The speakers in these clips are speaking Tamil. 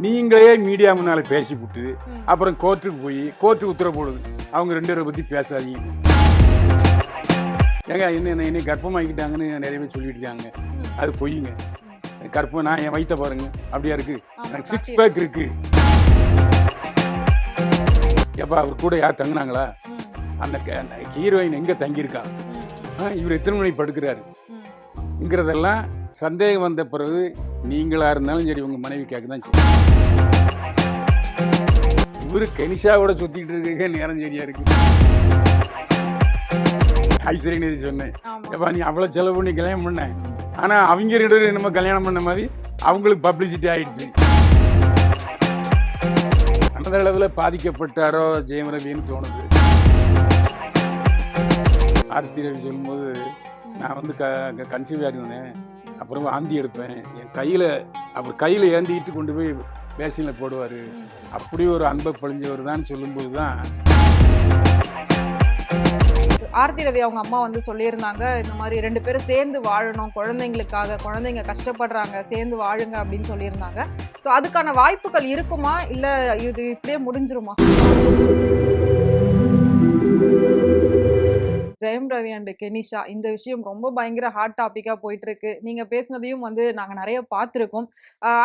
நீங்களே மீடியா முன்னால பேசிவிட்டு ம். அப்புறம் கோர்ட்டுக்கு போய் கோர்ட்டு உத்தரவு போடுது அவங்க 2 பேரை பத்தி பேசாதீங்க. ஏங்க என்ன கர்ப்பமாக்கிட்டாங்கன்னு நிறைய பேர் சொல்லிட்டு இருக்காங்க. ம். அது பொய்யுங்க. கர்ப்பம் நான் என் வயித்தை பாருங்க அப்படியா இருக்கு. ஆமா, எனக்கு 6 காட்டியிருக்கு. பேக் இருக்கு. எப்பா அவர் கூட யார் தங்குனாங்களா? ம். அந்த ஹீரோயின் எங்க தங்கியிருக்கா? ம். இவர் எத்தனை மணிக்கு படுக்கிறாரு ம். ங்கிறதெல்லாம் சந்தேகம் வந்த பிறகு நீங்களா இருந்தாலும் சரி உங்க மனைவி கேட்க தான் செய்யும். இவரு கெனிஷாவோட சுத்திட்டு இருக்க நேரம் சரியா இருக்கு. ஐஸ்வர்யா சொன்னேன், ஆமா. எப்பா நீ அவ்வளவு செலவு பண்ணி கல்யாணம் பண்ண, ம். ஆனா அவங்க 2 பேரும் என்னமோ கல்யாணம் பண்ண மாதிரி அவங்களுக்கு பப்ளிசிட்டி ஆயிடுச்சு. அந்த அளவுல பாதிக்கப்பட்டாரோ ஜெயம் ரவின்னு தோணுது. ஆர்த்தி ரவி சொல்லும்போது நான் வந்து கன்சீவ் ஆகிருந்தேன், அப்புறம் வாந்தி எடுப்பேன், என் கையில் அவர் கையில் ஏந்திக்கிட்டு கொண்டு போய் பேசினில் போடுவார், அப்படி ஒரு அன்பை பொழிஞ்சவர் தான் சொல்லும்போது தான். ஆர்த்தி ரவி அவங்க அம்மா வந்து சொல்லியிருந்தாங்க, இந்த மாதிரி 2 பேரும் சேர்ந்து வாழணும், குழந்தைங்களுக்காக, குழந்தைங்க கஷ்டப்படுறாங்க, சேர்ந்து வாழுங்க அப்படின்னு சொல்லியிருந்தாங்க. ஸோ அதுக்கான வாய்ப்புகள் இருக்குமா, இல்லை இது இப்படியே முடிஞ்சிருமா? ஜெயம் ரவி அண்ட் கெனிஷா இந்த விஷயம் ரொம்ப பயங்கர ஹாட் டாப்பிக்காக போயிட்டு இருக்கு. நீங்க பேசினதையும் வந்து நாங்க நிறைய பார்த்துருக்கோம்.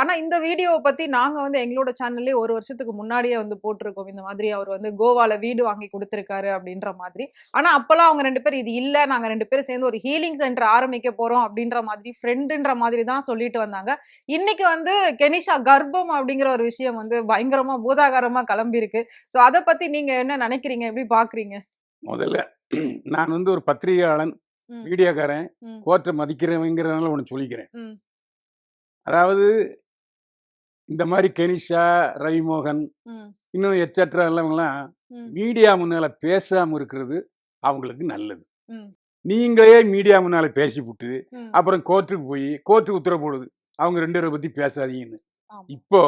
ஆனா இந்த வீடியோவை பத்தி நாங்க வந்து எங்களோட சேனல்லே 1 வருஷத்துக்கு முன்னாடியே வந்து போட்டிருக்கோம். இந்த மாதிரி அவர் வந்து கோவால வீடு வாங்கி கொடுத்துருக்காரு அப்படின்ற மாதிரி. ஆனா அப்பெல்லாம் அவங்க 2 பேரும் இது இல்ல, நாங்க 2 பேரும் சேர்ந்து ஒரு ஹீலிங் சென்டர் ஆரம்பிக்க போறோம் அப்படின்ற மாதிரி, ஃப்ரெண்டுன்ற மாதிரி தான் சொல்லிட்டு வந்தாங்க. இன்னைக்கு வந்து கெனிஷா கர்ப்பம் அப்படிங்கிற ஒரு விஷயம் வந்து பயங்கரமா பூதாகாரமா கிளம்பி இருக்கு. ஸோ அதை பத்தி நீங்க என்ன நினைக்கிறீங்க, எப்படி பாக்குறீங்க? முதல்ல நான் வந்து ஒரு பத்திரிகையாளன், ம். மீடியாக்காரன், ம். கோர்ட்டை மதிக்கிறவங்கிறதுனால ஒன்று சொல்லிக்கிறேன். ம். அதாவது இந்த மாதிரி கெனிஷா, ரவிமோகன், ம். இன்னும் எட்ஸெட்ரா எல்லாவங்களாம் ம். மீடியா முன்னால பேசாம இருக்கிறது அவங்களுக்கு நல்லது. ம். நீங்களே மீடியா முன்னால பேசிவிட்டு ம். அப்புறம் கோர்ட்டுக்கு போய் கோர்ட்டு உத்தரவு போடுது அவங்க 2 பேரை பத்தி பேசாதீங்கன்னு. ஆமா. இப்போ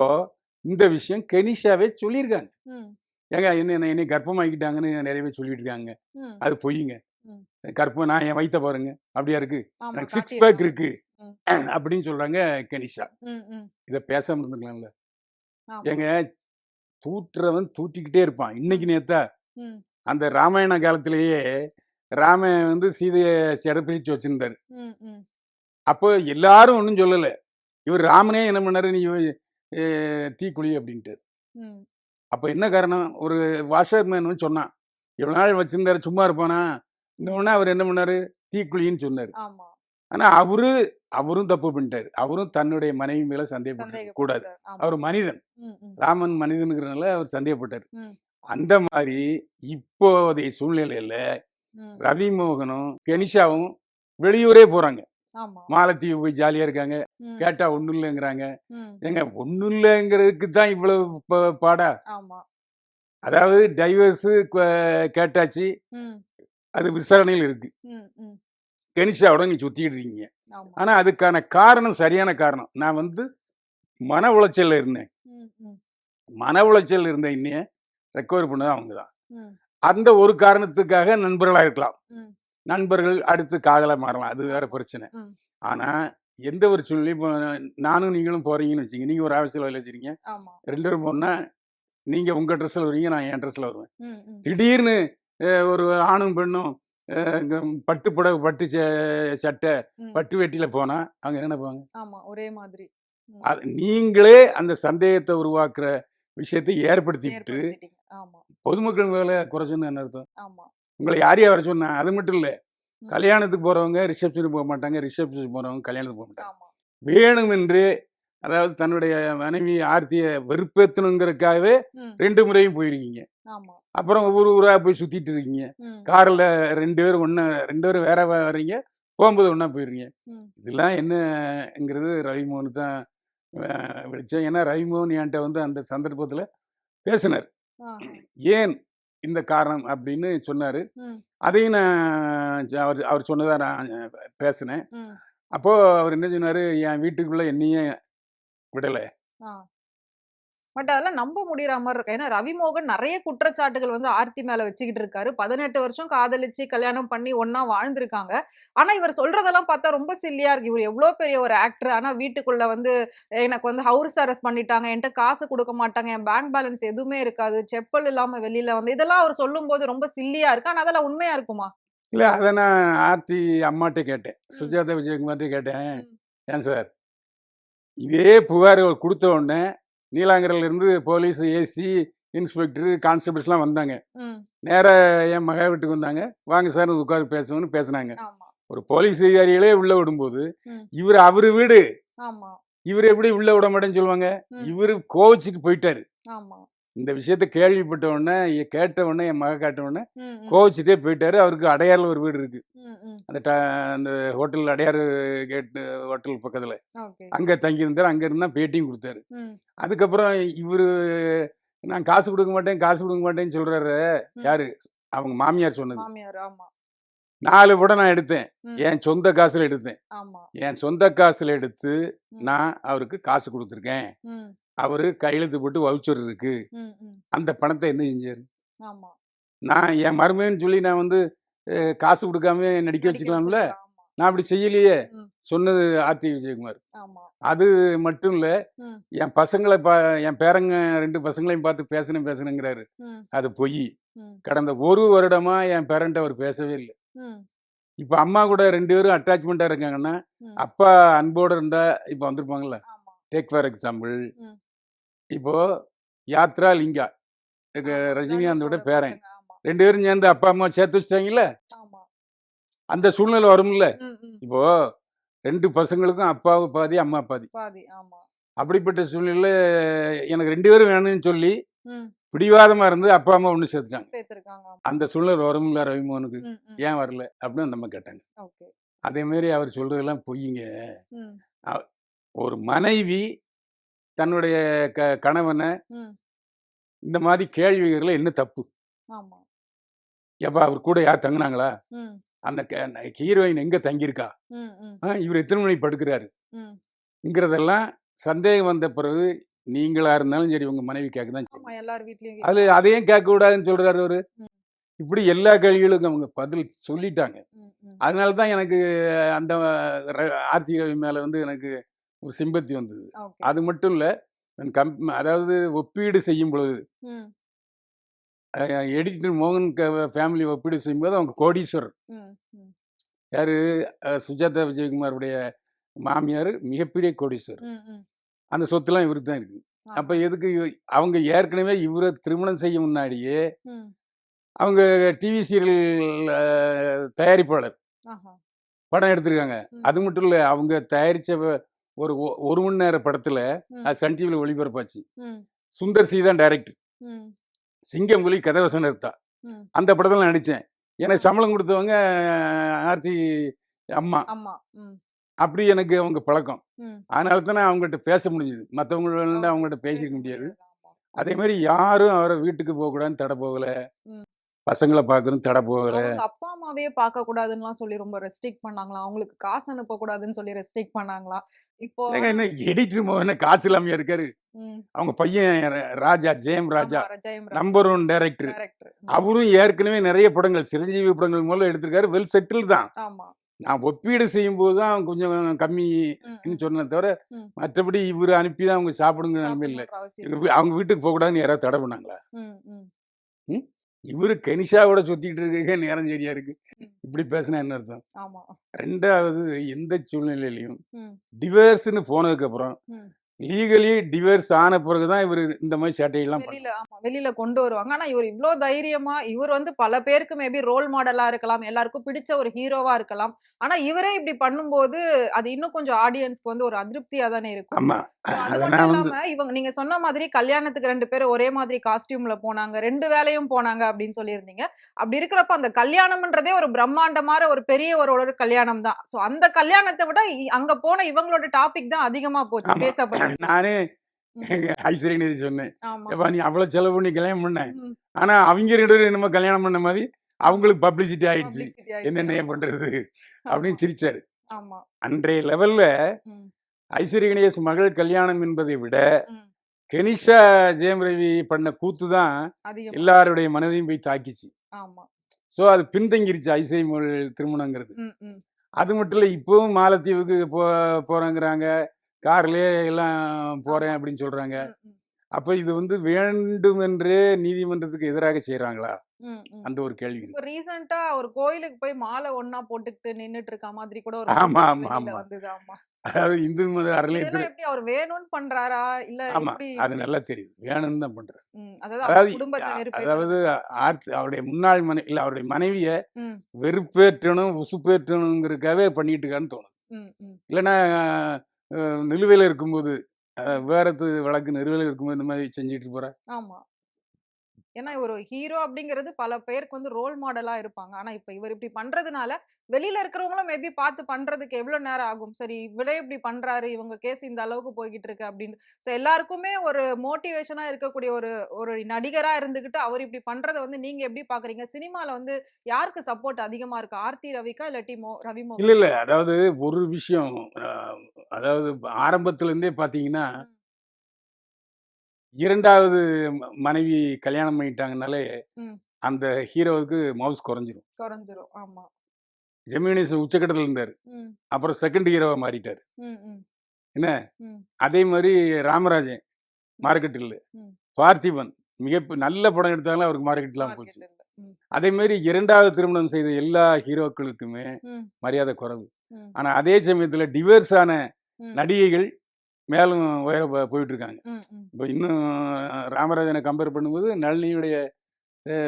இந்த விஷயம் கெனிஷாவே சொல்லியிருக்காங்க. ம். ஏங்க என்ன கர்ப்பமாக்கிட்டாங்கன்னு நிறைய பேர் சொல்லிட்டு இருக்காங்க. ம். அது பொய்யுங்க. ம். கர்ப்பம் நான் என் வயித்தை பாருங்க அப்படியா இருக்கு. ஆமா, எனக்கு 6 பேக் காட்டியிருக்காங்க. இருக்கு ம். அப்படின்னு சொல்றாங்க கெனிஷா. ம். ம். இதை பேசாம இருந்துக்கலாம்ல. ஆமா. ஏங்க தூற்றுறவன் தூற்றிக்கிட்டே இருப்பான். இன்னைக்கு நேத்தா ம். அந்த ராமாயண காலத்திலேயே ராமன் வந்து சீதையை சிறப்பிடிச்சு வச்சிருந்தாரு. ம். ம். அப்போ எல்லாரும் ஒன்றும் சொல்லலை. இவர் ராமனே என்ன பண்ணாரு, நீ தீக்குழி அப்படின்ட்டு. ம். அப்போ என்ன காரணம், ஒரு வாஷர்மேன் வந்து சொன்னான், இவ்வளோ நாள் வச்சிருந்தாரு சும்மா இருப்பானா, இன்னொன்று அவர் என்ன பண்ணாரு, தீக்குழின்னு சொன்னார். ஆமா. ஆனால் அவரும் தப்பு பண்ணிட்டாரு. அவரும் தன்னுடைய மனைவி மேலே சந்தேகப்பட்டு கூடாது. சந்தேகப்பட்டார். ஆமா. அவர் மனிதன், ம். ம். ராமன் மனிதனுங்கிறதுனால அவர் சந்தேகப்பட்டார். ம். அந்த மாதிரி இப்போதைய சூழ்நிலையில் ம். ரவிமோகனும் கெனிஷாவும் வெளியூரே போகிறாங்க. ஆமா. மாலத்தீவு போய் ஜாலியாக இருக்காங்க. ம். கேட்டா ஒன்றும் இல்லைங்கிறாங்க. ம். ஏங்க ஒன்றும் இல்லைங்கிறதுக்கு தான் இவ்வளவு பாடா? ஆமா. அதாவது டைவர்ஸு கேட்டாச்சு, ம். அது விசாரணையில் இருக்கு. ம். ம். கெனிஷாவோட நீ சுற்றிட்டு இருக்கீங்க. ஆமா. ஆனால் அதுக்கான காரணம் சரியான காரணம். நான் வந்து மன உளைச்சலில் இருந்தேன். ம். ம். மன உளைச்சல் இருந்த இன்னைய ரெக்கவர் பண்ணது அவங்க தான். ம். அந்த ஒரு காரணத்துக்காக நண்பர்களாக இருக்கலாம். ம். நண்பர்கள் அடுத்து காதலாக மாறலாம், அது வேற பிரச்சனை. ம். ஆனால் எந்த ஒரு சூழ்நிலையும் இப்போ நானும் நீங்களும் போகிறீங்கன்னு வச்சுங்க, நீங்கள் ஒரு ஆஃபீஸில் வேலை வச்சுருக்கீங்க, ஆமா. 2 பேரும் போனா நீங்கள் உங்கள் ட்ரெஸ்ஸில் வருவீங்க, நான் என் ட்ரெஸ்ஸில் வருவேன். ம். ம். திடீர்னு ஒரு ஆணும் பெண்ணும் பட்டு புடவை, பட்டு சட்டை, ம். பட்டு வேட்டியில் போனால் அவங்க என்ன நினைப்பாங்க? ஆமா, ஒரே மாதிரி. ம். அது நீங்களே அந்த சந்தேகத்தை உருவாக்குற விஷயத்தை ஏற்படுத்திக்கிட்டு ஏற்படுத்திட்டீங்க. ஆமா. பொதுமக்கள் மேலே குறைச்சுன்னு என்ன அர்த்தம்? ஆமா. உங்களை யாரையா வர சொன்னா? அது மட்டும் இல்லை, ம். கல்யாணத்துக்கு போகிறவங்க ரிசப்ஷனுக்கு போக மாட்டாங்க, ரிசப்ஷனுக்கு போகிறவங்க கல்யாணத்துக்கு போக மாட்டாங்க. ஆமா. வேணுமென்று, அதாவது தன்னுடைய மனைவி ஆர்த்தியை வெறுப்பேற்றணுங்கிறதுக்காகவே ம். 2 முறையும் போயிருக்கீங்க. ஆமா. அப்புறம் ஒவ்வொரு ஊராக போய் சுற்றிட்டு இருக்கீங்க. ம். காரில் 2 பேரும் ஒன்று, 2 பேரும் வேற வர்றீங்க, போகும்போது ஒன்றா போயிடுறீங்க. ம். இதெல்லாம் என்னங்கிறது ரவிமோகனுக்கு தான் வெளிச்சம். ஏன்னா ரவிமோகன் என்கிட்ட வந்து அந்த சந்தர்ப்பத்தில் பேசினார். ஆஹா. ஏன் இந்த காரணம் அப்படின்னு சொன்னார். ம். அதையும் நான் அவர் சொன்னதாக நான் பேசினேன். ம். அப்போது அவர் என்ன சொன்னார், என் வீட்டுக்குள்ளே என்னையே விடலை, ஆ. பட் அதெல்லாம் நம்ப முடியற மாரி இருக்கு. ஏன்னா ரவிமோகன் நெறைய குற்றச்சாட்டுகள் வந்து ஆர்த்தி மேல வச்சுக்கிட்டு இருக்காரு. 18 வருஷம் காதலிச்சு கல்யாணம் பண்ணி ஒண்ணா வாழ்ந்திருக்காங்க. ஆனா இவர் சொல்றதெல்லாம் பார்த்தா ரொம்ப சில்லியா இருக்கு. இவர் எவ்ளோ பெரிய ஒரு ஆக்டர். ஆனா வீட்டுக்குள்ள வந்து எனக்கு வந்து ஹவுஸ் அரெஸ்ட் பண்ணிட்டாங்க. என்ட்ட காசு குடுக்க மாட்டாங்க. என் பேங்க் பேலன்ஸ் எதுவுமே இருக்காது. செப்பல் இல்லாம வெளில வந்து இதெல்லாம் அவர் சொல்லும்போது ரொம்ப சில்லியா இருக்கு. ஆனா அதெல்லாம் உண்மையா இருக்குமா? இல்ல அத நான் ஆர்த்தி அம்மாட்ட கேட்டேன். ம். சுஜாதா விஜயகுமார்ட்ட கேட்டேன். ம். ஏன் சார், இதே புகார் குடுத்த உடனே நீலாங்கரையில இருந்து போலீஸ், ஏசி, இன்ஸ்பெக்டர், கான்ஸ்டபிள்ஸ்லாம் வந்தாங்க. ம். நேரா என் மக வீட்டுக்கு வந்தாங்க. வாங்க சார் உட்காந்து பேசுவோம்னு பேசுனாங்க. ஆமா. ஒரு போலீஸ் அதிகாரிகளே உள்ள விடும்போது, ம். அவரு வீடு. ஆமா. இவரு எப்படி உள்ள விட மாட்டேன்னு சொல்லுவாங்க? ம். இவரு கோவிச்சுட்டு போயிட்டாரு. ஆமா. இந்த விஷயத்த கேள்விப்பட்ட உடனே, கேட்ட உடனே என் மக காட்ட உடனே ம். ம். கோவிச்சுட்டே போயிட்டாரு. அவருக்கு அடையார்ல ஒரு வீடு இருக்கு. ம். ம். அந்த அந்த ஹோட்டல் அடையாறு கேட் ஹோட்டல் பக்கத்துல. ஓகே. அங்க தங்கியிருந்தாரு. அங்க இருந்து தான் பேட்டியும் குடுத்தாரு. ம். அதுக்கப்புறம் இவரு நான் காசு குடுக்க மாட்டேன், காசு குடுக்க மாட்டேன்னு சொல்றாரு. ம். யாரு? அவங்க மாமியார் சொன்னது. மாமியார். ஆமா. 4 படம் நான் எடுத்தேன். ம். என் சொந்த காசுல எடுத்தேன். ஆமா. என் சொந்த காசுல எடுத்து ம். நான் அவருக்கு காசு குடுத்துருக்கேன். ம். அவரு கையெழுத்து போட்டு வவுச்சர் இருக்கு. ம். ம். அந்த பணத்த என்ன செஞ்சாரு? ஆமா. நான் என் மருமகன்னு சொல்லி நான் வந்து காசு குடுக்காம நடிக்க நடிக்க வச்சுக்கலாம்ல? வச்சிருக்கலாம். ஆமா. நான் அப்படி செய்யலையே! ம். சொன்னது ஆர்த்தி விஜயகுமார். ஆமா. அது மட்டும் இல்ல, ம். என் பசங்கள என் பேரங்க 2 பசங்களையும் பார்த்து பேசுனேங்கிறாரு. ம். அது பொய்யி. ம். கடந்த 1 வருடமா என் பேரன்ட்ட அவர் பேசவே இல்ல. ம். இப்ப அம்மா கூட 2 பேரும் அட்டாச்மென்ட்டா இருக்காங்கன்னா, ம். அப்பா அன்போட இருந்தா இப்ப வந்திருப்பாங்கல்ல. ஆமா. டேக் ஃபார் எக்ஸாம்பிள், ம். இப்போ யாத்ரா, லிங்கா ஆமா. ரஜினிகாந்தோட தனுஷோட பேரன். பசங்க. ஆமா. 2 பேரும் சேர்ந்து அப்பா, அம்மா சேர்த்து வச்சுட்டாங்கல்ல. ஆமா. அந்த சூழ்நிலை வரும்ல. ம். ம். இப்போ 2 பசங்களுக்கும் அப்பாவு பாதி, அம்மா பாதி. பாதி. ஆமா. அப்படிப்பட்ட சூழ்நிலையில எனக்கு 2 பேரும் வேணும்னு சொல்லி ம். பிடிவாதமா இருந்து அப்பா, அம்மா ஒண்ணு சேர்த்துட்டாங்க. சேர்த்திருக்காங்க. ஆமா. அந்த சூழ்நிலை வரும்ல ரவிமோகனுக்கு. ம். ம். ஏன் வரல? அப்படின்னு அந்த அம்மா கேட்டாங்க. ஓகே. அதே மாரி அவர் சொல்றதெல்லாம் பொய்யுங்க. ம். அ ஒரு மனைவி தன்னுடைய கணவன ம். இந்த மாரி கேள்வி கேட்கறதுல என்ன தப்பு? ஆமா. ஏப்பா அவர் கூட யார் தங்குனாங்களா? ம். அந்த ஹீரோயின் எங்க தங்கியிருக்கா? ம். ம். இவர் எத்தன மணிக்கு படுக்கிறாரு? ம். ங்கிறதெல்லாம் சந்தேகம் வந்த பிறகு நீங்களா இருந்தாலும் சரி, உங்க மனைவி கேட்க தான் ஆமா. செய்யும். எல்லார் வீட்லயும் அதுல அதையும் கேட்கக்கூடாதுன்னு சொல்றாரு அவரு. ம். இப்படி எல்லா கேள்விகளுக்கும் அவங்க பதில் சொல்லிட்டாங்க. ம். ம். அதனால தான் எனக்கு அந்த ர ஆர்த்தி ரவி மேல வந்து எனக்கு ஒரு சிம்பத்தி வந்தது. ஓகே. அது மட்டும் இல்ல, அதாவது ஒப்பீடு செய்யும் பொழுது, ம். அ எடிட்டர் மோகன் ஃபேமிலி ஒப்பீடு செய்யும்போது அவங்க கோடீஸ்வரர். ம். ம். யாரு? சுஜாதா விஜயகுமாருடைய மாமியார் மிகப்பெரிய கோடீஸ்வரர். ம். ம். அந்த சொத்துலாம் இவருக்கு தான் இருக்கு. அப்ப ஆமா. எதுக்கு அவங்க ஏற்கனவே இவர திருமணம் செய்ய முன்னாடியே, ம். அவங்க டிவி சீரியல் தயாரிப்பாளர். ஆஹா. படம் எடுத்திருக்காங்க. ம். அது மட்டும் இல்ல, அவங்க தயாரிச்ச ஒரு 1 மணி நேர படத்துல, ம். அது சன் டிவில ஒளிபரப்பாச்சு. ம். சுந்தர் சி தான் டைரக்டர். ம். சிங்கம்புலி கதை வசனம் எடுத்தா. ம். அந்த படத்துல நான் நடிச்சேன். எனக்கு சம்பளம் குடுத்தவங்க ஆர்த்தி அம்மா. ஆமா. ம். அப்படி எனக்கு அவங்க பழக்கம். ம். அதனால தான் நான் அவங்ககிட்ட பேச முடிஞ்சது. மத்தவங்கள்ட்ட ஓகே. அவங்ககிட்ட பேச பேசிக்க முடியாது. முடியாது. ஆமா. அதே மாரி யாரும் அவர வீட்டுக்கு போகக்கூடாதுன்னு தடை போகல. ம். பசங்கள பார்க்கணும்னு தடை போகல. அவங்க அப்பா, அம்மாவையே பார்க்கக்கூடாதுன்னுலாம் சொல்லி ரொம்ப ரெஸ்ட்ரிக்ட் பண்ணாங்களாம். அவங்களுக்கு காசு அனுப்பக்கூடாதுன்னு சொல்லி ரெஸ்ட்ரிக்ட் பண்ணாங்களாம். இப்போ ஏங்க என்ன எடிட்டர் மோகன் காசு இல்லாமயா இருக்காரு? ம். அவங்க பையன் ராஜா, ஜெயம் ராஜா. ஆமா. Jayam Raja. Number 1 director. Director. அவரும் ஏற்கனவே நெறைய படங்கள், சிரஞ்சீவி படங்கள் முதல்ல எடுத்திருக்காரு. வெல் செட்டில் தான். ஆமா. நான் ஒப்பீடு செய்யும்போது தான் கொஞ்சம் ம். கம்மின்னு ம். சொன்னேன் தவிர, ம். மற்றபடி இவரு அனுப்பி தான் அவங்க சாப்பிடுங்கிற நிலைமை இல்ல. சாப்பிடணுன்ற அவசியம் இல்ல. அவங்க வீட்டுக்கு போகக்கூடாதுன்னு யாராவது தடை பண்ணாங்களா? ம். ம். ம். இவரு கெனிஷாவோட சுத்திட்டு இருக்க நேரம் சரியா இருக்கு. ம். இப்படி பேசினா என்ன அர்த்தம்? ஆமா. 2வது எந்த சூழ்நிலையிலயும் ம். டிவோர்ஸ்ன்னு போனதுக்கப்புறம், ம். லீகலி டிவோர்ஸ் ஆன பிறகு தான் இவரு இந்த மாரி சேட்டைகள்லாம் வெளியில பண்ணுவாரு. ஆமா. வெளியில கொண்டு வருவாங்க. ஆனா இவரு இவ்ளோ தைரியமா இவர் வந்து பல பேருக்கு மேபி ரோல் மாடலா இருக்கலாம். எல்லாருக்கும் பிடிச்ச ஒரு ஹீரோவா இருக்கலாம். ஆனா இவரே இப்படி பண்ணும்போது, அது இன்னும் கொஞ்சம் ஆடியன்ஸ்க்கு வந்து ஒரு அதிருப்தியா தானே இருக்கும். ஆமா. So அது அத மட்டும் நான் வந்து இல்லாம இவங்க நீங்க சொன்ன மாதிரி கல்யாணத்துக்கு 2 பேரும் ஒரே மாதிரி காஸ்டியூம்ல போனாங்க. 2 வேளையும் போனாங்க அப்படின்னு சொல்லியிருந்தீங்க. அப்படி இருக்கிறப்ப அந்த கல்யாணம்ன்றதே ஒரு பிரம்மாண்டமான ஒரு பெரிய ஒரு கல்யாணம் தான். சோ அந்த கல்யாணத்த விட அங்க போன இவங்களோட டாபிக் தான் அதிகமா போச்சு. ஆமா. பேசப்பட்டுச்சு. நானே ம். ஐஸ்வர்யநிதி சொன்னேன். ஆமா. "எப்பா நீ அவ்வளோ செலவு பண்ணி கல்யாணம் பண்ண. ம். ஆனா அவிங்க 2 பேரும் என்னமோ கல்யாணம் பண்ண மாரி, அவங்களுக்கு பப்ளிசிட்டி ஆயிடுச்சு. பப்ளிசிட்டி ஆயிடுச்சு. என்னென்னய்யா ஆமா. பண்றது?" ஆமா. அப்படின்னு சிரிச்சாரு. ஆமா. அன்றைய லெவல்ல ம். ஐஸ்வர்ய கணேஷ் மகள் கல்யாணம் என்பதை விட, ம். கெனிஷா ஜெயம் ரவி பண்ண கூத்து தான் அதிகமா. எல்லாருடைய மனதையும் போய் தாக்கிச்சு. ஆமா. ஸோ அது பின்தங்கிருச்சு ஐசைமுள் திருமணங்கிறது. ம், ம். அது மட்டும் இல்லை, இப்பவும் மாலத்தீவுக்கு போகிறேங்கிறாங்க, கார்லேயே எல்லாம் போகிறேன் ஆமா. அப்படின்னு சொல்கிறாங்க. ம், ம். அப்போ இது வந்து வேண்டுமென்றே நீதிமன்றத்துக்கு எதிராக செய்கிறாங்களா? ம், ம். அந்த ஒரு கேள்வி இப்ப இருக்கு. ரீசென்ட்டா ஒரு கோயிலுக்கு போய் மாலை ஒண்ணா போட்டுக்கிட்டு நின்னுட்டு இருக்க மாதிரி கூட ஒரு ஆமா, ஃபோட்டோஸ் ஆமா, வெளியில ஆமா. வந்தது. ஆமா. அதாவது இந்து மத இதெல்லாம் அறநிலையத்துறை. எப்படி அவர் வேணும்னு பண்றாரா? இல்ல ஆமா, எப்படி? அது நல்லா தெரியுது. வேணும்னு தான் பண்றாரு. அதாவது அவங்க அதாவது குடும்பத்த அதாவது வெறுப்பேத்துறதுக்கு. அவருடைய முன்னாள் இல்ல அவருடைய மனைவிய ம், வெறுப்பேற்றணும், உசுப்பேற்றணுங்கிறதுக்காகவே பண்ணிட்டு இருக்காருன்னு தோணுது. ம், ம். இல்லைன்னா நிலுவையில இருக்கும்போது, விவாகரத்து வழக்கு நிலுவையில இருக்கும்போது இந்த மாதிரி செஞ்சுட்டு போறா. ஆமா. ஏன்னா ஒரு ஹீரோ அப்படிங்கிறது பல பேருக்கு வந்து ரோல் மாடலா இருப்பாங்க. ஆனா இப்ப இவர் இப்படி பண்றதுனால, வெளியில இருக்கிறவங்களும் மேபி பார்த்து பண்றதுக்கு எவ்வளோ நேரம் ஆகும்? சரி இவரே இப்படி பண்றாரு, இவங்க கேஸ் இந்த அளவுக்கு போய்க்கிட்டு இருக்கு அப்படின்னு. ஸோ எல்லாருக்குமே ஒரு மோட்டிவேஷனா இருக்கக்கூடிய ஒரு ஒரு நடிகரா இருந்துகிட்டு, அவர் இப்படி பண்றத வந்து நீங்க எப்படி பார்க்குறீங்க? சினிமால வந்து யாருக்கு சப்போர்ட் அதிகமா இருக்கு? ஆர்த்தி ரவிக்கா? இல்லாட்டி ரவி இல்ல, மோகன்? இல்ல. அதாவது ஒரு விஷயம், அ அதாவது ஆரம்பத்துல இருந்தே பார்த்தீங்கன்னா, ம், 2வது மனைவி கல்யாணம் பண்ணிட்டாங்கனாலே, ம். அந்த ஹீரோவுக்கு மவுஸ் குறைஞ்சிரும். குறைஞ்சிரும். ஆமா. ஜெமினிஸ் உச்சக்கட்டத்துல இருந்தாரு. ம், அப்புறம் செகண்ட் ஹீரோவா மாறிட்டாரு. ம், ம், என்ன? ம். அதே மாரி ராமராஜன் மார்க்கெட் இல்ல. ம். பார்த்திபன் நல்ல படம் எடுத்தாலும் அவருக்கு மார்க்கெட் இல்லாம போச்சு. மார்க்கெட் இல்ல. ம், அதே மாரி 2வது திருமணம் செய்த எல்லா ஹீரோக்களுக்குமே ம், மரியாதை குறைவு. ம், ஆனா அதே சமயத்துல டிவோர்ஸ் ஆன ம், நடிகைகள் மேலும் உயர போயிட்டு இருக்காங்க. ம், ம். இப்போ இன்னும் ராமராஜனை கம்பேர் பண்ணும்போது நளினியுடைய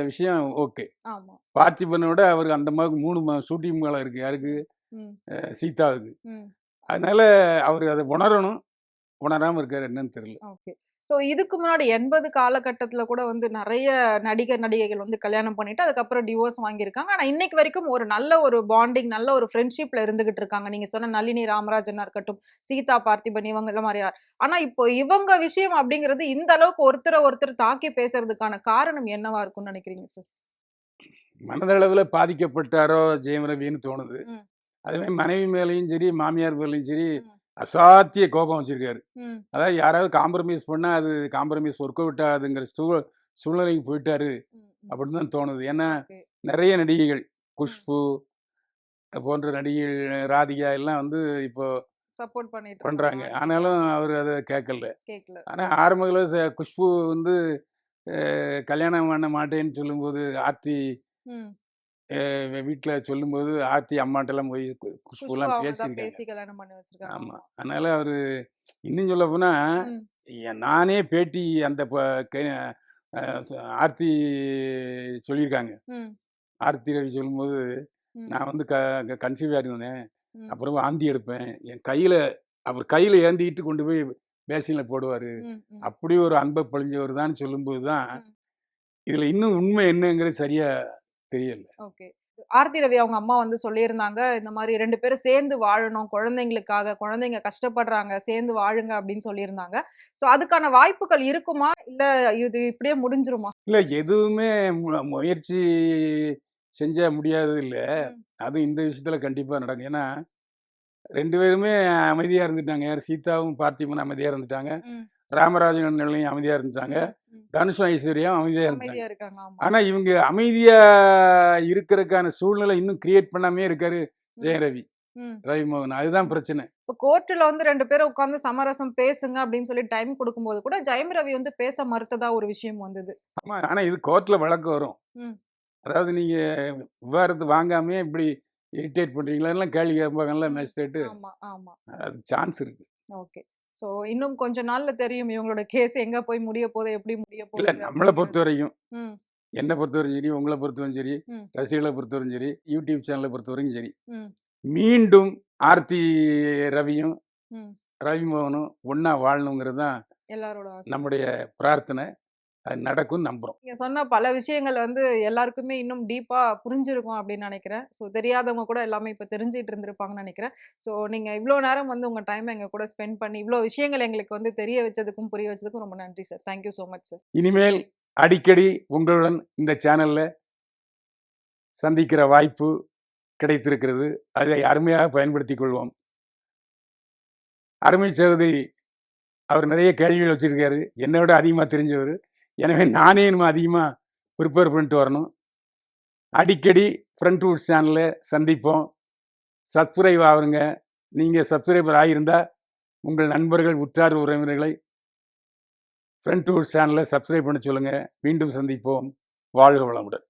விஷயம் ஓகே. ஆமா. பார்த்திபனோட அவருக்கு அந்த மாதிரி 3 ஷூட்டிங் மேல இருக்கு. யாருக்கு? ம், சீதாவுக்கு. ம். அதனால அவரு அத உணரணும். உணராம இருக்காரு, என்னன்னு தெரியல. ஓகே. ஸோ இதுக்கு முன்னாடி 80 காலகட்டத்தில கூட வந்து நெறைய நடிகர், நடிகைகள் வந்து கல்யாணம் பண்ணிட்டு, அதுக்கப்புறம் டிவோர்ஸ் வாங்கியிருக்காங்க. ஆனா இன்னைக்கு வரைக்கும் ஒரு நல்ல ஒரு பாண்டிங், நல்ல ஒரு ஃப்ரெண்ட்ஷிப்ல இருந்துகிட்டு இருக்காங்க. நீங்க சொன்ன நளினி ராமராஜனா இருக்கட்டும், சீதா பார்த்திபன் இவங்க மாரியா. ஆனா இப்போ இவங்க விஷயம் அப்படிங்கிறது இந்த அளவுக்கு ஒருத்தர ஒருத்தர் தாக்கி பேசுறதுக்கான காரணம் என்னவா இருக்கும்னு நெனைக்கிறீங்க சார்? மனதளவுல பாதிக்கப்பட்டாரோ ஜெயம் ரவின்னு தோணுது. ம், அதே மாரி மனைவி மேலயும் சரி, மாமியார் மேலயும் சரி, ம், அசாத்திய கோபம் வச்சிருக்காரு. ம், அதாவது யாராவது காம்ப்ரமைஸ் பண்ணா, அது காம்ப்ரமைஸ் ஒர்க் அவுட் ஆகாதுங்கிற சூழ்நிலைக்கு போயிட்டாரு ம், ம். அப்படின்னு தான் தோணுது. ஏன்னா, ஓகே. நெறைய நடிகைகள், ம். குஷ்பு போன்ற நடிகைகள், ராதிகா எல்லாம் வந்து இப்போ சப்போர்ட் பண்ணிட்டு இருக்காங்க. பண்றாங்க. ஆர்த்திக்கு. ஆனாலும் ஆமா. அவரு அத கேட்கல. கேட்கல. ஆனா ஆரம்பத்துல குஷ்பு வந்து கல்யாணம் பண்ண மாட்டேன்னு சொல்லும்போது, ஆர்த்தி ம். வீட்ல சொல்லும்போது, ஆர்த்தி அம்மாட்டலாம் போய் குஷ்பு குஷ்புலாம் அவங்க தான் பேசியிருக்காங்க. பேசி கல்யாணம் பண்ணி வச்சிருக்காங்க. ஆமா. ஆமா. அதனால அவரு இன்னும் சொல்லப்போனா, ம், நானே பேட்டி அந்த கெ அ ச ஆர்த்தி சொல்லியிருக்காங்க. ம், ஆர்த்தி ரவி சொல்லும்போது, ம், "நான் வந்து கன்சீவ் ஆயிருந்தேன். ம், அப்புறம் வாந்தி எடுப்பேன். என் கையில அவர் கையில ஏந்திக்கிட்டு கொண்டு போய் பேசின்ல போடுவாரு. ம், ம், அப்படி ஒரு அன்ப பொழிஞ்சவர் தான்னு" சொல்லும்போது தான், ம். இதுல இன்னும் உண்மை என்னங்கிறது சரியா தெரியல. ஓகே. ஆர்த்தி ரவி அவங்க அம்மா வந்து சொல்லியிருந்தாங்க, இந்த மாரி 2 பேரும் சேர்ந்து வாழணும். குழந்தைங்களுக்காக. குழந்தைங்க கஷ்டப்படுறாங்க. சேர்ந்து வாழுங்க அப்படின்னு சொல்லியிருந்தாங்க. ஸோ அதுக்கான வாய்ப்புகள் இருக்குமா? இல்ல இது இப்படியே முடிஞ்சிருமா? இல்ல எதுவுமே முயற்சி செஞ்சா முடியாதது இல்ல. ம், அதுவும் இந்த விஷயத்துல கண்டிப்பா நடக்கும். ஏன்னா 2 பேருமே அமைதியா இருந்துட்டாங்க. யாரு? சீதாவும், பார்த்திபனும் அமைதியா இருந்துட்டாங்க. ம், ராமராஜன் நிலையும் அமைதியா இருந்துட்டாங்க. ம், ம். தனுஷும், ஐஸ்வர்யாவும் அமைதியா இருந்துட்டாங்க. அமைதியா இருக்காங்க. ஆமா. ஆனா இவங்க அமைதியா இருக்கறதுக்கான சூழ்நிலை இன்னும் கிரியேட் பண்ணாமயே இருக்காரு ம், ஜெயம் ரவி, ம். ரவிமோகன். அதுதான் பிரச்சனை. இப்ப கோர்ட்ல வந்து 2 பேரும் உட்கார்ந்து சமரசம் பேசுங்க அப்படின்னு சொல்லி டைம் குடுக்கும்போது கூட, ஜெயம் ரவி வந்து பேச மறுத்ததா ஒரு விஷயம் வந்தது. ஆமா. ஆனா இது கோர்ட்ல வழக்கு வரும். ம். அதாவது நீங்க விவாகரத்து வாங்காமயே இப்படி இரிட்டேட் பண்றீங்களான்னுலாம் கேள்வி கேட்பாங்கல்ல ம். மேஜிஸ்ட்ரேட்டு. ஆமா, ஆமா. அது சான்ஸ் இருக்கு. ஓகே. ஸோ இன்னும் கொஞ்ச நாள்ல தெரியும் இவங்களோட கேஸ் எங்க போய் முடிய போது, எப்படி முடிய இல்ல போகுது நம்மள அப்படிங்கிறது. பொறுத்தவரைக்கும், ம், என்ன பொறுத்தவரைக்கும் சரி, உங்கள பொறுத்தவரைக்கும் சரி, ம், ரசிகர்கள பொறுத்தவரைக்கும் சரி, யூடியூப் சேனல பொறுத்தவரைக்கும் சரி, ம், மீண்டும் ஆர்த்தி ரவியும், ம். ரவிமோகனும் ஒண்ணா வாழணுங்கிறது தான் எல்லாரோட ஆசையும். நம்முடைய பிரார்த்தனை. அது நடக்கும்னு நம்புறோம். நீங்க சொன்ன பல விஷயங்கள் வந்து எல்லாருக்குமே இன்னும் டீப்பா புரிஞ்சிருக்கும் அப்படின்னு நெனைக்கிறேன். ஸோ தெரியாதவங்க கூட எல்லாமே இப்ப தெரிஞ்சுட்டு இருந்திருப்பாங்கன்னு நெனைக்கிறேன். ஸோ நீங்க இவ்ளோ நேரம் வந்து உங்க டைம எங்க கூட ஸ்பெண்ட் பண்ணி, இவ்ளோ விஷயங்கள் எங்களுக்கு வந்து தெரிய வச்சதுக்கும், புரிய வச்சதுக்கும் ரொம்ப நன்றி sir. Thank you so much sir. இனிமேல் அடிக்கடி உங்களுடன் இந்த சேனல்ல சந்திக்கிற வாய்ப்பு கிடைத்திருக்கிறது. அதை அருமையாக பயன்படுத்திக் கொள்வோம். அருமை சகோதரி அவர் நிறைய கேள்விகள் வச்சுருக்காரு, என்னை விட அதிகமாக தெரிஞ்சவர். எனவே நானே இன்னும் அதிகமாக ப்ரிப்பேர் பண்ணிட்டு வரணும். அடிக்கடி ஃப்ரண்ட் ரூட்ஸ் சேனலில் சந்திப்போம். சப்ஸ்கிரைப் ஆகுங்க. நீங்கள் சப்ஸ்கிரைபர் ஆகியிருந்தா உங்கள் நண்பர்கள், உற்றார் உறவினர்களை ஃப்ரண்ட் ரூட்ஸ் சேனலை சப்ஸ்கிரைப் பண்ண சொல்லுங்கள். மீண்டும் சந்திப்போம். வாழ்க வளமுடன்.